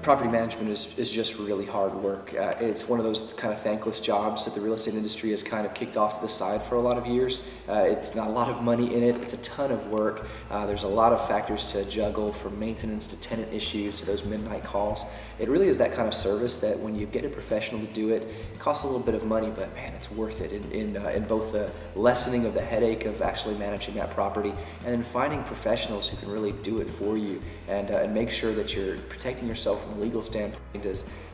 Property management is just really hard work. It's one of those kind of thankless jobs that the real estate industry has kind of kicked off to the side for a lot of years. It's not a lot of money in it. It's a ton of work. There's a lot of factors to juggle, from maintenance to tenant issues to those midnight calls. It really is that kind of service that when you get a professional to do it, it costs a little bit of money, but man, it's worth it in both the lessening of the headache of actually managing that property and then finding professionals who can really do it for you and make sure that you're protecting yourself from a legal standpoint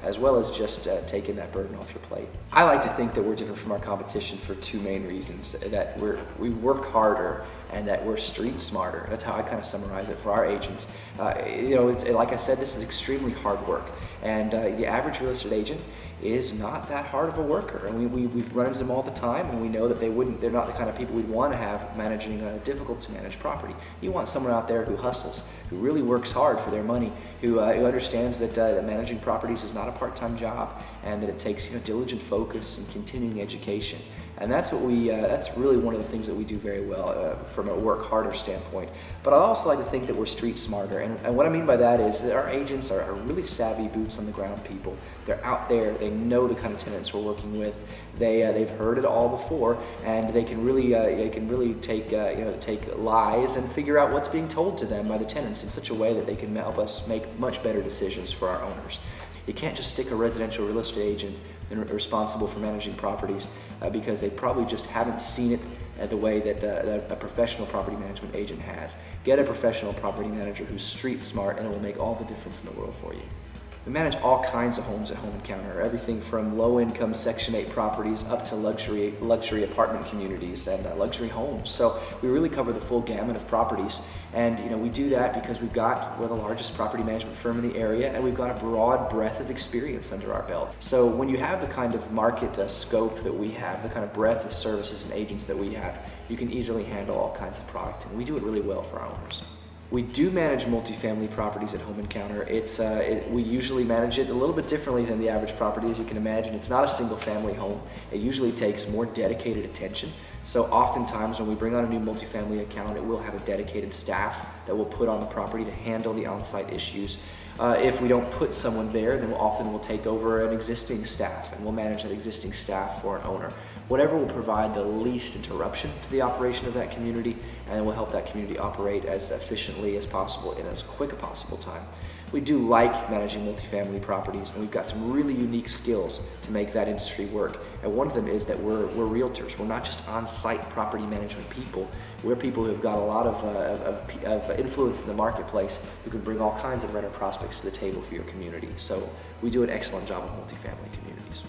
as well as just taking that burden off your plate. I like to think that we're different from our competition for two main reasons: that we work harder and that we're street smarter. That's how I kind of summarize it for our agents. It's, like I said, this is extremely hard work, and the average real estate agent is not that hard of a worker, and we've run into them all the time, and we know that they're not the kind of people we'd want to have managing a difficult to manage property. You want someone out there who hustles, who really works hard for their money, who understands that managing properties is not a part-time job, and that it takes diligent focus and continuing education. And that's what that's really one of the things that we do very well from a work harder standpoint. But I also like to think that we're street smarter. And what I mean by that is that our agents are really savvy, boots on the ground people. They're out there, they know the kind of tenants we're working with. They've heard it all before, and they can really take lies and figure out what's being told to them by the tenants in such a way that they can help us make much better decisions for our owners. You can't just stick a residential real estate agent responsible for managing properties because they probably just haven't seen it the way that a professional property management agent has. Get a professional property manager who's street smart, and it will make all the difference in the world for you. We manage all kinds of homes at Home Encounter, everything from low-income Section 8 properties up to luxury apartment communities and luxury homes. So we really cover the full gamut of properties, and we do that because we're the largest property management firm in the area, and we've got a broad breadth of experience under our belt. So when you have the kind of market scope that we have, the kind of breadth of services and agents that we have, you can easily handle all kinds of product, and we do it really well for our owners. We do manage multifamily properties at Home Encounter. We usually manage it a little bit differently than the average property, as you can imagine. It's not a single family home. It usually takes more dedicated attention. So oftentimes when we bring on a new multifamily account, it will have a dedicated staff that will put on the property to handle the on-site issues. If we don't put someone there, then we'll take over an existing staff, and we'll manage that existing staff for an owner. Whatever will provide the least interruption to the operation of that community, and will help that community operate as efficiently as possible in as quick a possible time. We do like managing multifamily properties, and we've got some really unique skills to make that industry work. And one of them is that we're realtors. We're not just on-site property management people. We're people who've got a lot of influence in the marketplace who can bring all kinds of renter prospects to the table for your community. So we do an excellent job of multifamily communities.